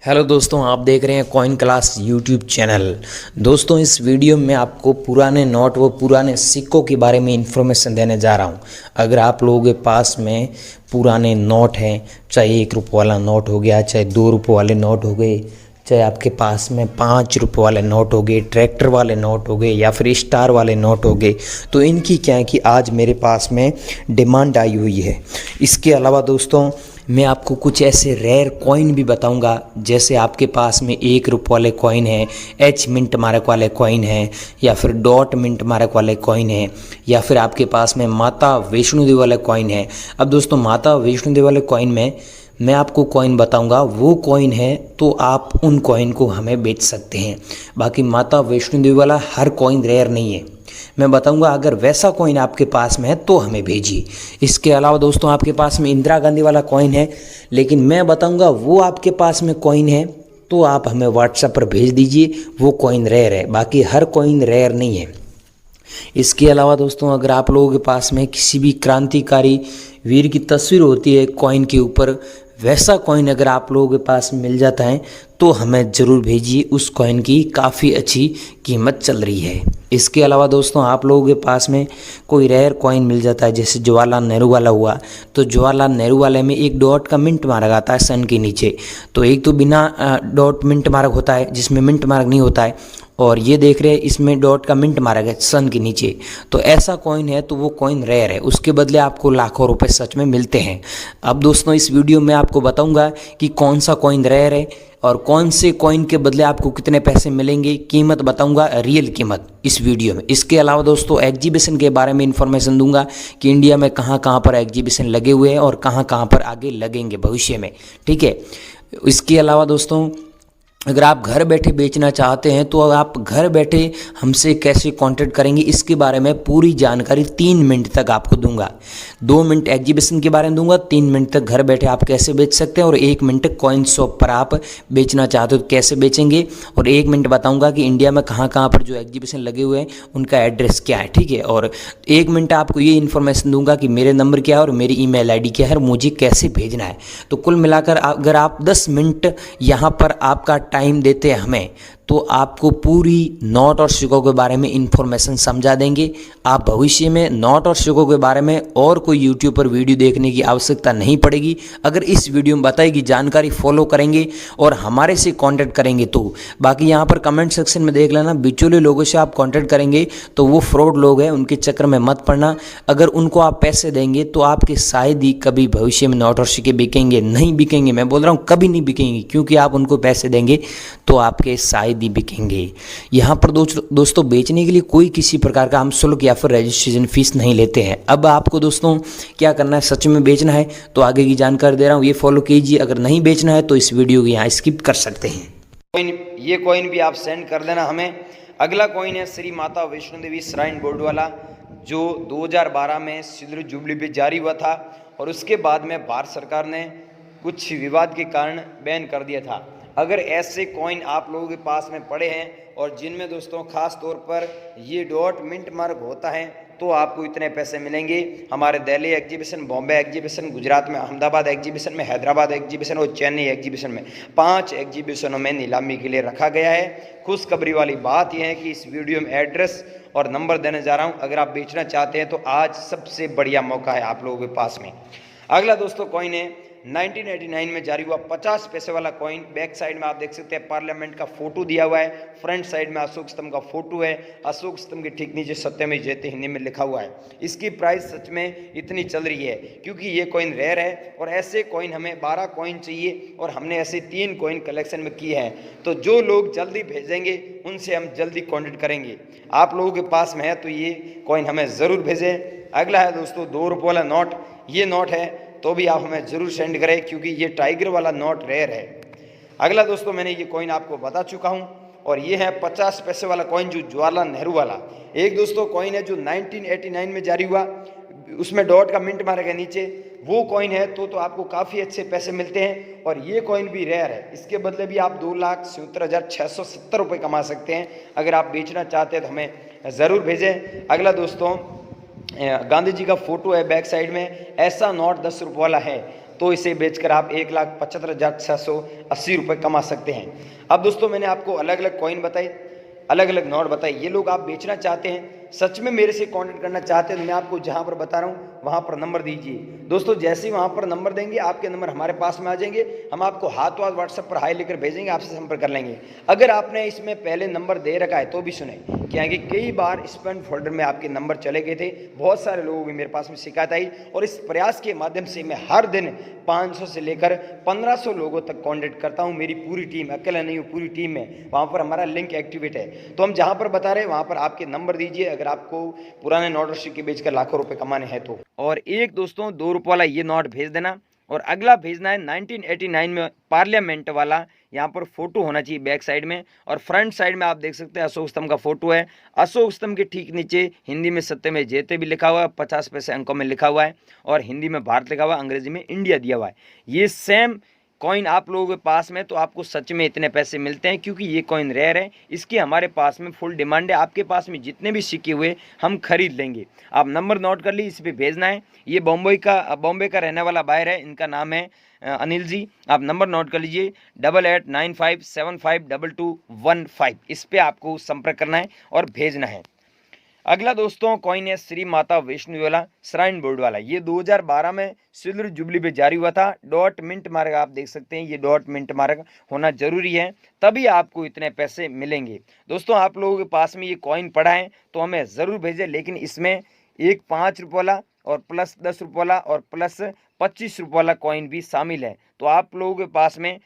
Hello दोस्तों, आप देख रहे हैं कॉइन क्लास यूट्यूब चैनल। दोस्तों, इस वीडियो में आपको पुराने नोट व पुराने सिक्कों के बारे में इंफॉर्मेशन देने जा रहा हूं। अगर आप लोगों के पास में पुराने नोट हैं, चाहे 1 रुपये वाला नोट हो गया, चाहे 2 रुपये वाले नोट हो गए, चाहे आपके पास में 5 रुपये वाले नोट हो गए, ट्रैक्टर वाले नोट हो गए या फिर स्टार वाले नोट हो गए, तो इनकी क्या है कि आज मेरे पास में डिमांड आई हुई है। इसके अलावा दोस्तों, मैं आपको कुछ ऐसे रेयर कॉइन भी बताऊंगा। जैसे आपके पास में 1 रुपये वाले कॉइन है, एच मिंट मार्क वाले कॉइन है, या फिर डॉट मिंट मार्क वाले कॉइन है, या फिर आपके पास में माता वैष्णो देवी वाले कॉइन है। अब दोस्तों, माता वैष्णो देवी वाले कॉइन में मैं आपको कॉइन बताऊंगा, वो कॉइन है तो आप उन कॉइन को हमें बेच सकते हैं। बाकी माता वैष्णो देवी वाला हर कॉइन रेयर नहीं है। मैं बताऊंगा, अगर वैसा कॉइन आपके पास में है तो हमें भेजिए। इसके अलावा दोस्तों, आपके पास में इंदिरा गांधी वाला कॉइन है, लेकिन मैं बताऊंगा वो आपके पास में कॉइन है तो आप हमें व्हाट्सएप पर भेज दीजिए, वो कॉइन रेयर है। बाकी हर कॉइन रेयर नहीं है। इसके अलावा दोस्तों, अगर आप लोगों के पास में किसी भी क्रांतिकारी वीर की तस्वीर होती है कॉइन के ऊपर, वैसा कॉइन अगर आप लोगों के पास मिल जाता है तो हमें ज़रूर भेजिए। उस कॉइन की काफ़ी अच्छी कीमत चल रही है। इसके अलावा दोस्तों, आप लोगों के पास में कोई रेयर कॉइन मिल जाता है, जैसे जवाहरलाल नेहरू वाला हुआ, तो जवाहरलाल नेहरू वाले में एक डॉट का मिंट मार्क आता है सन के नीचे। तो एक तो बिना डॉट मिंट मार्क होता है, जिसमें मिंट मार्क नहीं होता है, और ये देख रहे हैं इसमें डॉट का मिंट मारा गया सन के नीचे। तो ऐसा कॉइन है तो वो कॉइन रेयर है, उसके बदले आपको लाखों रुपए सच में मिलते हैं। अब दोस्तों, इस वीडियो में आपको बताऊंगा कि कौन सा कॉइन रेयर है और कौन से कॉइन के बदले आपको कितने पैसे मिलेंगे, कीमत बताऊंगा, रियल कीमत इस वीडियो में। इसके अलावा दोस्तों, एग्जीबिशन के बारे में इंफॉर्मेशन दूंगा कि इंडिया में कहाँ कहाँ पर एग्जीबिशन लगे हुए हैं और कहाँ कहाँ पर आगे लगेंगे भविष्य में। ठीक है। इसके अलावा दोस्तों, अगर आप घर बैठे बेचना चाहते हैं तो आप घर बैठे हमसे कैसे कांटेक्ट करेंगे, इसके बारे में पूरी जानकारी 3 मिनट तक आपको दूंगा। 2 मिनट एग्जीबिशन के बारे में दूंगा, 3 मिनट तक घर बैठे आप कैसे बेच सकते हैं, और 1 मिनट कॉइन शॉप पर आप बेचना चाहते हो तो कैसे बेचेंगे, और 1 मिनट बताऊंगा कि इंडिया में कहाँ कहाँ पर जो एग्जीबिशन लगे हुए हैं उनका एड्रेस क्या है। ठीक है। और 1 मिनट आपको ये इन्फॉर्मेशन दूंगा कि मेरे नंबर क्या है और मेरी ईमेल आईडी क्या है और मुझे कैसे भेजना है। तो कुल मिलाकर अगर आप 10 मिनट यहाँ पर आपका टाइम देते हैं हमें, तो आपको पूरी नोट और सिक्कों के बारे में इंफॉर्मेशन समझा देंगे। आप भविष्य में नोट और सिक्कों के बारे में और कोई यूट्यूब पर वीडियो देखने की आवश्यकता नहीं पड़ेगी। अगर इस वीडियो में बताई गई जानकारी फॉलो करेंगे और हमारे से कांटेक्ट करेंगे तो। बाकी यहाँ पर कमेंट सेक्शन में देख लेना, बिचौले लोगों से आप कांटेक्ट करेंगे तो वो फ्रॉड लोग हैं, उनके चक्कर में मत पड़ना। अगर उनको आप पैसे देंगे तो आपके शायद ही कभी भविष्य में नोट और सिक्के बिकेंगे, नहीं बिकेंगे। मैं बोल रहा हूँ कभी नहीं बिकेंगे, क्योंकि आप उनको पैसे देंगे तो आपके शायद ही बिकेंगे। यहाँ पर दोस्तों, बेचने के लिए कोई किसी प्रकार का हम शुल्क या फिर रजिस्ट्रेशन फीस नहीं लेते हैं। अब आपको दोस्तों क्या करना है, सच में बेचना है तो आगे की जानकारी दे रहा हूँ, ये फॉलो कीजिए। अगर नहीं बेचना है तो इस वीडियो को यहाँ स्किप कर सकते हैं। ये कॉइन भी आप सेंड कर देना हमें। अगला कॉइन है श्री माता वैष्णो देवी श्राइन बोर्ड वाला, जो 2012 में सिल्वर जुबली पे जारी हुआ था, और उसके बाद में भारत सरकार ने कुछ विवाद के कारण बैन कर दिया था। अगर ऐसे कॉइन आप लोगों के पास में पड़े हैं और जिनमें दोस्तों खास तौर पर ये डॉट मिंट मार्क होता है, तो आपको इतने पैसे मिलेंगे। हमारे दिल्ली एग्जीबिशन, बॉम्बे एग्जीबिशन, गुजरात में अहमदाबाद एग्जीबिशन में, हैदराबाद एग्जीबिशन और चेन्नई एग्जीबिशन में 5 एग्जीबिशनों में नीलामी के लिए रखा गया है। खुशखबरी वाली बात यह है कि इस वीडियो में एड्रेस और नंबर देने जा रहा हूँ। अगर आप बेचना चाहते हैं तो आज सबसे बढ़िया मौका है आप लोगों के पास में। अगला दोस्तों कॉइन है 1989 में जारी हुआ 50 पैसे वाला कॉइन। बैक साइड में आप देख सकते हैं पार्लियामेंट का फोटो दिया हुआ है, फ्रंट साइड में अशोक स्तंभ का फोटो है, अशोक स्तंभ के ठीक नीचे सत्यमेव जयते हिंदी में लिखा हुआ है। इसकी प्राइस सच में इतनी चल रही है क्योंकि ये कॉइन रेयर है, और ऐसे कॉइन हमें 12 कॉइन चाहिए और हमने ऐसे 3 कॉइन कलेक्शन में किए हैं। तो जो लोग जल्दी भेजेंगे उनसे हम जल्दी कॉन्टेक्ट करेंगे। आप लोगों के पास में है तो ये कॉइन हमें ज़रूर भेजें। अगला है दोस्तों 2 रुपये वाला नोट। ये नोट है तो भी आप हमें ज़रूर सेंड करें, क्योंकि ये टाइगर वाला नोट रेयर है। अगला दोस्तों, मैंने ये कॉइन आपको बता चुका हूँ, और ये है 50 पैसे वाला कॉइन, जो जवाहरलाल नेहरू वाला। एक दोस्तों कॉइन है जो 1989 में जारी हुआ, उसमें डॉट का मिंट मारा गया नीचे, वो कॉइन है तो आपको काफ़ी अच्छे पैसे मिलते हैं। और ये कॉइन भी रेयर है, इसके बदले भी आप 2,77,670 रुपये कमा सकते हैं। अगर आप बेचना चाहते हैं तो हमें ज़रूर भेजें। अगला दोस्तों, गांधी जी का फोटो है बैक साइड में। ऐसा नोट 10 रुपये वाला है तो इसे बेचकर आप 1,75,680 रुपये कमा सकते हैं। अब दोस्तों मैंने आपको अलग अलग कॉइन बताई, अलग अलग नोट बताई। ये लोग आप बेचना चाहते हैं, सच में मेरे से कांटेक्ट करना चाहते हैं, तो मैं आपको जहां पर बता रहा हूं वहां पर नंबर दीजिए। दोस्तों जैसे ही वहां पर नंबर देंगे आपके नंबर हमारे पास में आ जाएंगे, हम आपको हाथों हाथ व्हाट्सएप पर हाई लेकर भेजेंगे, आपसे संपर्क कर लेंगे। अगर आपने इसमें पहले नंबर दे रखा है तो भी सुने, क्या है कि कई बार स्पैम फोल्डर में आपके नंबर चले गए थे। बहुत सारे लोगों की मेरे पास में शिकायत आई, और इस प्रयास के माध्यम से मैं हर दिन 500 से लेकर 1500 लोगों तक कांटेक्ट करता हूं। मेरी पूरी टीम, अकेला नहीं हूं, पूरी टीम में, वहां पर हमारा लिंक एक्टिवेट है। तो हम जहां पर बता रहे हैं वहां पर आपके नंबर दीजिए, अगर आपको पुराने नोट और सिक्के बेचकर लाखों रुपए कमाने हैं तो। और एक दोस्तों 2 रुपये वाला ये नोट भेज देना, और अगला भेजना है 1989 में पार्लियामेंट वाला। यहाँ पर फोटो होना चाहिए बैक साइड में, और फ्रंट साइड में आप देख सकते हैं अशोक स्तंभ का फोटो है। अशोक स्तंभ के ठीक नीचे हिंदी में सत्यमेव जयते भी लिखा हुआ है, 50 पैसे अंकों में लिखा हुआ है, और हिंदी में भारत लिखा हुआ है, अंग्रेजी में इंडिया दिया हुआ है। ये सेम कॉइन आप लोगों के पास में, तो आपको सच में इतने पैसे मिलते हैं, क्योंकि ये कॉइन रेयर है, इसकी हमारे पास में फुल डिमांड है। आपके पास में जितने भी सिक्के हुए हम खरीद लेंगे। आप नंबर नोट कर ली, इस पर भेजना है। ये बॉम्बे का रहने वाला बायर है, इनका नाम है अनिल जी। आप नंबर नोट कर लीजिए 8895752215। इस पर आपको संपर्क करना है और भेजना है। अगला दोस्तों कॉइन है श्री माता वैष्णो वाला, श्राइन बोर्ड वाला। ये 2012 में सिल्वर जुबली पे जारी हुआ था। डॉट मिंट मार्क आप देख सकते हैं, ये डॉट मिंट मार्क होना जरूरी है, तभी आपको इतने पैसे मिलेंगे। दोस्तों आप लोगों के पास में ये कॉइन पड़ा है तो हमें ज़रूर भेजें, लेकिन इसमें एक 5 रुपये वाला और प्लस 10 रुपये वाला और प्लस 25 रुपये वाला कॉइन भी शामिल है। तो आप लोगों के पास में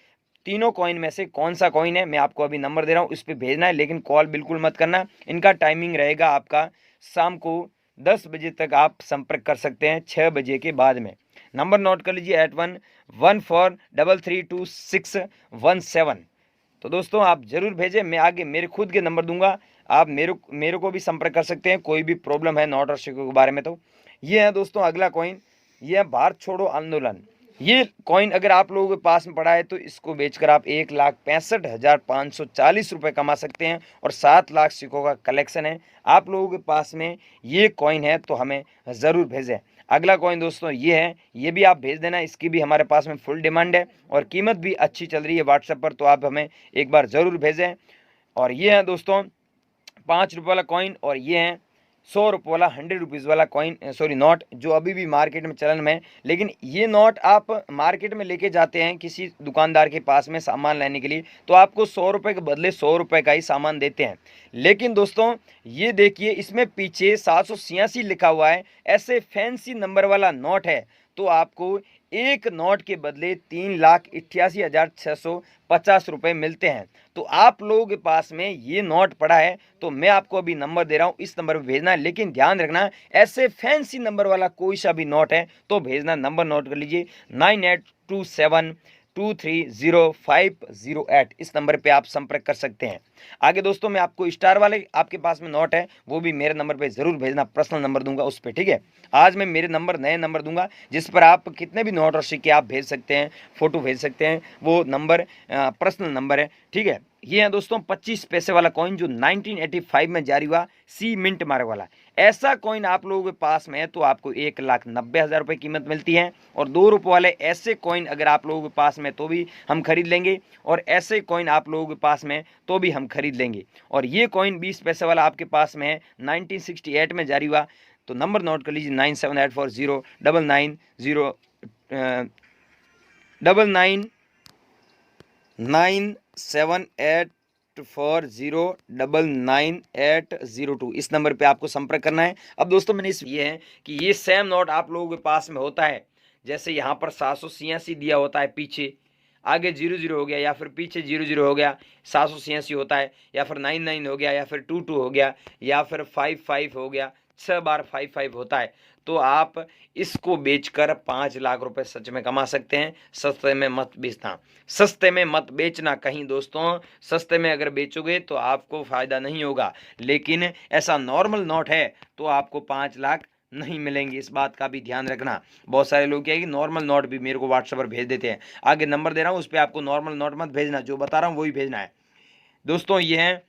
तीनों कॉइन में से कौन सा कॉइन है, मैं आपको अभी नंबर दे रहा हूँ, उस पर भेजना है, लेकिन कॉल बिल्कुल मत करना। इनका टाइमिंग रहेगा आपका शाम को 10 बजे तक, आप संपर्क कर सकते हैं 6 बजे के बाद में। नंबर नोट कर लीजिए 8114332617। तो दोस्तों आप जरूर भेजें, मैं आगे मेरे खुद के नंबर दूंगा, आप मेरे को भी संपर्क कर सकते हैं, कोई भी प्रॉब्लम है नोट और सिक्कों के बारे में। तो ये है दोस्तों अगला कॉइन, ये है भारत छोड़ो आंदोलन। ये कॉइन अगर आप लोगों के पास में पड़ा है तो इसको बेचकर आप 1,65,540 रुपये कमा सकते हैं, और 7 लाख सिक्कों का कलेक्शन है। आप लोगों के पास में ये कॉइन है तो हमें ज़रूर भेजें। अगला कॉइन दोस्तों ये है, ये भी आप भेज देना, इसकी भी हमारे पास में फुल डिमांड है और कीमत भी अच्छी चल रही है व्हाट्सएप पर, तो आप हमें एक बार ज़रूर भेजें। और ये है दोस्तों 5 रुपये वाला कॉइन, और ये है 100 रुपये वाला 100 रुपीज़ वाला कॉइन, सॉरी नोट, जो अभी भी मार्केट में चलन में है। लेकिन ये नोट आप मार्केट में लेके जाते हैं किसी दुकानदार के पास में सामान लेने के लिए, तो आपको 100 रुपये के बदले 100 रुपये का ही सामान देते हैं। लेकिन दोस्तों ये देखिए, इसमें पीछे 786 लिखा हुआ है, ऐसे फैंसी नंबर वाला नोट है, तो आपको एक नोट के बदले 3,88,650 रुपये मिलते हैं। तो आप लोगों के पास में ये नोट पड़ा है तो मैं आपको अभी नंबर दे रहा हूँ, इस नंबर पर भेजना है। लेकिन ध्यान रखना, ऐसे फैंसी नंबर वाला कोई सा भी नोट है तो भेजना। नंबर नोट कर लीजिए 9827230508। इस नंबर पे आप संपर्क कर सकते हैं। आगे दोस्तों मैं आपको स्टार वाले आपके पास में नोट है वो भी मेरे नंबर पे ज़रूर भेजना, पर्सनल नंबर दूंगा उस पर, ठीक है। आज मैं मेरे नए नंबर दूंगा जिस पर आप कितने भी नोट और सिक्के आप भेज सकते हैं, फ़ोटो भेज सकते हैं, वो नंबर पर्सनल नंबर है, ठीक है। ये है दोस्तों 25 पैसे वाला कॉइन जो 1985 में जारी हुआ, सी मिंट मार्क वाला। ऐसा कॉइन आप लोगों के पास में है तो आपको 1,90,000 रुपये कीमत मिलती है। और 2 रुपये वाले ऐसे कॉइन अगर आप लोगों के पास में तो भी हम खरीद लेंगे, और ऐसे कॉइन आप लोगों के पास में तो भी हम खरीद लेंगे। और ये कॉइन 20 पैसे वाला आपके पास में है, 1968 में जारी हुआ। तो नंबर नोट कर लीजिए 978409999840999802। इस नंबर पे आपको संपर्क करना है। अब दोस्तों मैंने ये है कि ये सेम नोट आप लोगों के पास में होता है, जैसे यहाँ पर 786 दिया होता है, पीछे आगे 00 हो गया, या फिर पीछे 00 हो गया, 786 होता है, या फिर 99 हो गया, या फिर 22 हो गया, या फिर 55 हो गया, 6 बार 55 होता है। तो आप इसको बेचकर 5 लाख रुपए सच में कमा सकते हैं। सस्ते में मत बेचना, सस्ते में मत बेचना कहीं दोस्तों। सस्ते में अगर बेचोगे तो आपको फ़ायदा नहीं होगा, लेकिन ऐसा नॉर्मल नोट है तो आपको 5 लाख नहीं मिलेंगे, इस बात का भी ध्यान रखना। बहुत सारे लोग क्या है कि नॉर्मल नोट भी मेरे को व्हाट्सएप पर भेज देते हैं, आगे नंबर दे रहा हूँ उस पर आपको नॉर्मल नोट मत भेजना, जो बता रहा हूँ वही भेजना है। दोस्तों ये है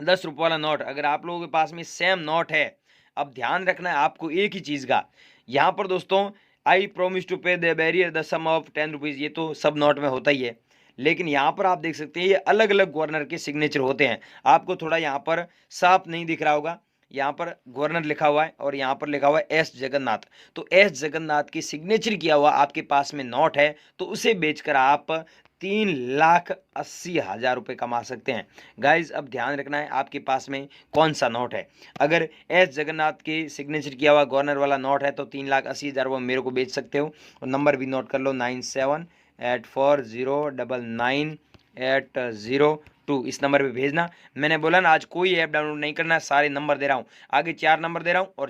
10 रुपये वाला नोट, अगर आप लोगों के पास में सेम नोट है, अब ध्यान रखना है आपको एक ही चीज़ का। यहाँ पर दोस्तों I promise to pay the bearer the sum of 10 rupees, ये तो सब नोट में होता ही है। लेकिन यहाँ पर आप देख सकते हैं ये अलग अलग गवर्नर के सिग्नेचर होते हैं। आपको थोड़ा यहाँ पर साफ नहीं दिख रहा होगा, यहाँ पर गवर्नर लिखा हुआ है और यहाँ पर लिखा हुआ है एस जगन्नाथ। तो एस जगन्नाथ की सिग्नेचर किया हुआ आपके पास में नोट है, तो उसे बेचकर आप 3,80,000 रुपये कमा सकते हैं। गाइज अब ध्यान रखना है आपके पास में कौन सा नोट है। अगर एस जगन्नाथ के सिग्नेचर किया हुआ गवर्नर वाला नोट है तो 3,80,000 वो मेरे को बेच सकते हो। और नंबर भी नोट कर लो 9784099802, इस नंबर पे भेजना। मैंने बोला ना आज कोई ऐप डाउनलोड नहीं करना, सारे नंबर दे रहा हूँ, आगे 4 नंबर दे रहा हूँ और